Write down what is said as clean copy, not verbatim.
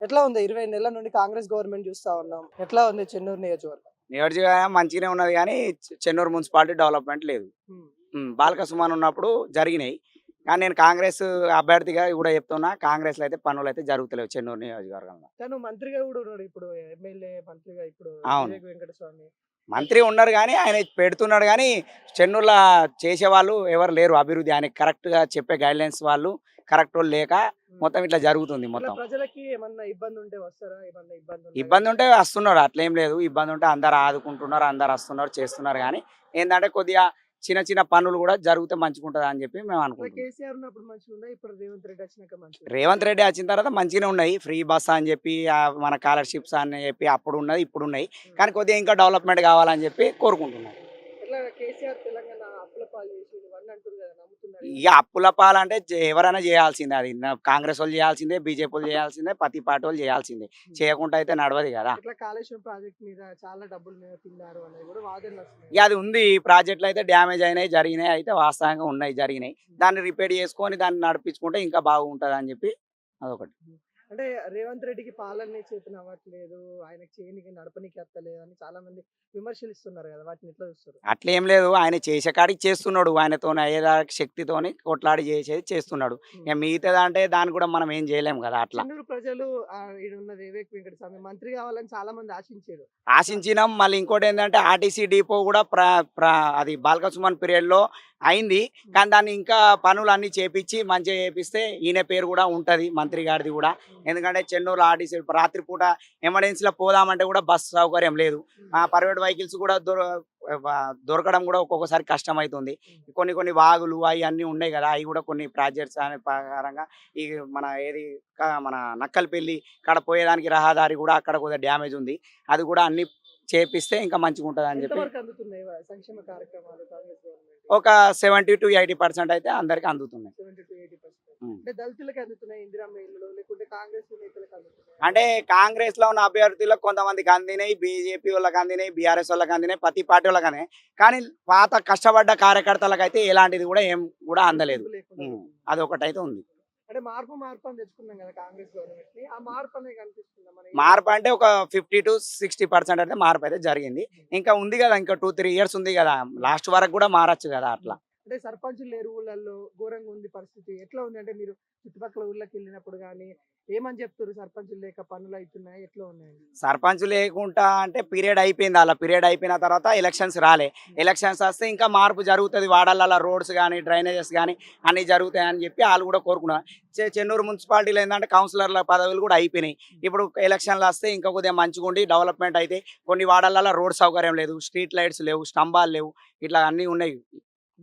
ఎట్లా ఉంది 20 నెలల నుండి కాంగ్రెస్ గవర్నమెంట్ చూస్తా ఉన్నాం. ఎట్లా ఉంది చెన్నూరు నియోజకవర్గం? నియోజకవర్గం మంచిగానే ఉన్నది గానీ, చెన్నూరు మున్సిపాలిటీ డెవలప్‌మెంట్ లేదు. హ్మ్. బాల్క సుమన్ ఉన్నప్పుడు జరిగినాయి. కానీ నేను కాంగ్రెస్ అభ్యర్థిగా కూడా చెప్తున్నా, కాంగ్రెస్‌లో అయితే పనులైతే జరుగుతలేవు చెన్నూరు నియోజకవర్గంలో. తను మంత్రిగా కూడా ఉన్నాడు. ఇప్పుడు ఎమ్మెల్యే మంత్రిగా ఇప్పుడు అవును. వివేక్ వెంకటస్వామి. మంత్రి ఉన్నారు గానీ, ఆయన పెడుతున్నాడు గానీ, చెన్నూరులో చేసేవాళ్ళు ఎవరు లేరు అభివృద్ధి. ఆయనకి కరెక్ట్‌గా చెప్పే గైడ్‌లైన్స్ వాళ్ళు కరెక్టోళ్ళు లేక హ్మ్. మొత్తం ఇట్లా జరుగుతుంది ఇట్లా మొత్తం. ప్రజలకి ఏమన్నా ఇబ్బంది ఉంటే వస్తారా? ఏమన్నా ఇబ్బంది ఉన్నా ఇబ్బంది గాని? ఉంటే వస్తున్నారు. అట్లేం లేదు. ఇబ్బంది ఉంటే అందరూ ఆదుకుంటున్నారు. అందరూ వస్తున్నారు, చేస్తున్నారు గానీ, ఏందంటే కొద్దిగా చిన్న చిన్న పనులు గూడా జరిగితే మంచిగుంటదని జెప్పి మేము అట్లా అనుకుంటున్నాం. కేసీఆర్ ఉన్నప్పుడు మంచిగుందా? ఇప్పుడు రేవంత్ రెడ్డి వచ్చినాక మంచిగుందా? రేవంత్ రెడ్డి వచ్చిన తర్వాత మంచిగానే ఉన్నాయి. ఫ్రీ బస్ అని జెప్పి, మన స్కాలర్‌షిప్స్ అని జెప్పి అప్పుడున్నది, ఇప్పుడున్నాయి. హ్మ్. కానీ కొద్దిగా ఇంకా డెవలప్‌మెంట్ గావాలని జెప్పి కోరుకుంటున్నాం. ఎట్లా కేసీఆర్ తెలంగాణ అప్పుల పాలు చేసిండు ఇవన్నీ అంటుర్రు కదా! నమ్ముతున్నారా ఇగ ఇవన్నీ? అప్పుల పాలంటే ఎవరైనా జేయాల్సిందే అది. కాంగ్రెసోళ్ళు జేయాల్సిందే, బీజేపీవోళ్ళు జేయాల్సిందే, ప్రతి పార్టోళ్ళు జేయాల్సిందే. హ్మ్. చేయకుంటే అయితే నడవదు గదా! ఇట్లా కాళేశ్వరం ప్రాజెక్ట్ మీద చాలా డబ్బులు తిన్నారు అనేది కూడా వాదనలొస్తున్నాయి ఇగ కదా! అది ఉంది. ఈ ప్రాజెక్ట్‌లో అయితే డ్యామేజ్ అయినాయి, జరిగినాయి అయితే వాస్తవంగా ఉన్నాయి, జరిగినాయి. హ్మ్. దాన్ని రిపేర్ చేసుకొని దాన్ని నడిపించుకుంటే ఇంకా బాగుంటదని జెప్పి అదొకటి. హ్మ్. అంటే రేవంత్ రెడ్డికి పాలనే చేతనవ్వట్లేదు. ఆయనకి చేయనీకి నడపనీకి అత్తలేదు అని చాలా మంది విమర్శలిస్తున్నారు కదా! వాటిని ఎట్లా చూస్తారు? అట్లేం లేదు. ఆయన చేసే కాడికి చేస్తున్నాడు. ఆయనతోని అయ్యేదాకా శక్తితోని కొట్లాడి చేసేది చేస్తున్నాడు. హ్మ్. ఇగ మిగతాదంటే దాన్ని కూడా మనం ఏం చేయలేం గదా! అట్లా. చెన్నూరు ప్రజలు ఈడున్న వివేక్ వెంకటస్వామి మంత్రి కావాలని చాలా మంది ఆశించారు. క ఆశించినాం. మళ్ళీ ఇంకోటేందంటే ఆర్టీసీ డిపో గూడా ప్ర ప్ర అది బాల్క సుమన్ పీరియడ్‌లో అయింది. హ్మ్. కానీ దాన్ని ఇంకా పనులన్నీ చేపిచ్చి మంచిగా చేపిస్తే ఈయన పేరు గూడా ఉంటది. మంత్రి గారిది గూడా. హ్మ్. ఎందుకంటే చెన్నూరులో ఆర్టీసీ రాత్రిపూట ఎమర్జెన్సీలో పోదామంటే గూడా బస్ సౌకర్యం లేదు. హ్మ్. ప్రైవేట్ వెహికల్స్ గూడా దొరకడం గూడా ఒక్కొక్కసారి కష్టమైతుంది. హ్మ్. కొన్ని కొన్ని వాగులు అయన్నీ ఉన్నాయి గదా! అయి గూడా కొన్ని ప్రాజెక్ట్స్ అనే ప్రకారంగా ఈ మన ఏది మన నక్కలపెల్లి కాడ పోయేదానికి రహదారి గూడా అక్కడ కొద్దిగా డ్యామేజ్ ఉంది. అది గూడా అన్నీ చేపిస్తే ఇంకా మంచిగుంటదని జెప్పి ఎంతవరకు అందుతున్నాయి సంక్షేమ కార్యక్రమాలు కాంగ్రెస్ గవర్నమెంట్? ఒక 70-80% అయితే అందరికి అందుతున్నాయి. 70-80% హ్మ్. అంటే దళితులకి అందుతున్నాయి ఇందిరమ్మ ఇల్లులు లేకుంటే కాంగ్రెస్ నేతలకు అందుతున్నాయా? అంటే కాంగ్రెస్‌లో ఉన్న అభ్యర్థులకు కొంతమందికి అందినాయి. బీజేపీ వాళ్ళకి అందినాయి. బీఆర్ఎస్ వాళ్ళకి అందినాయి. ప్రతి పార్టీ వాళ్ళకి అందినాయి. కానీ పాత కష్టపడ్డ కార్యకర్తలకైతే ఎలాంటిది గూడా ఏం గూడా అందలేదు. గుర్తింపు లేకుండా హ్మ్. పోతుంది. అదొకటైతే ఉంది. అంటే మార్పు అని తెచ్చుకున్నాం కదా కాంగ్రెస్ గవర్నమెంట్‌ని. ఆ మార్పు అనేది కనిపిస్తుందా మన మార్పు ఏరియాలో? అంటే ఒక 50-60% అయితే మార్పయితే జరిగింది. ఇంకా ఉంది గదా! ఇంకా 2, 3 ఇయర్స్ ఉంది గదా! హ్మ్. లాస్ట్ వరకు గూడా మారొచ్చు గదా! హ్మ్. అట్లా. అంటే సర్పంచులు లేరు ఊళ్ళల్లో. ఘోరంగా ఉంది పరిస్థితి. ఎట్లా ఉంది అంటే మీరు చుట్టుపక్కల ఊర్లకెళ్ళినప్పుడు గాని, ఏమని చెప్తుర్రు సర్పంచులు లేక పనులయితున్నాయి ఎట్లా ఉన్నాయండి? సర్పంచ్ లేకుంటా అంటే పీరియడ్ అయిపోయింది. ఆళ్ళ పీరియడ్ అయిపోయిన తర్వాత ఎలక్షన్స్ రాలే. హ్మ్. ఎలక్షన్స్ వస్తే ఇంకా మార్పు జరుగుతది. వాడలలో రోడ్స్ గాని, డ్రైనేజెస్ గాని అన్నీ జరుగుతాయని జెప్పి ఆళ్ళు గూడా కోరుకున్నారు. చెన్నూరు మున్సిపాలిటీలో ఏందంటే కౌన్సిలర్‌ల పదవులు గూడా అయిపోయినాయి. హ్మ్. ఇప్పుడు ఎలక్షన్‌లొస్తే ఇంకా కొద్దిగా మంచిగుండి డెవలప్‌మెంట్ అయితే కొన్ని వాడలలో రోడ్ సౌకర్యం లేదు. స్ట్రీట్ లైట్స్ లేవు. స్తంభాలు లేవు. ఇట్లా అన్నీ ఉన్నాయి.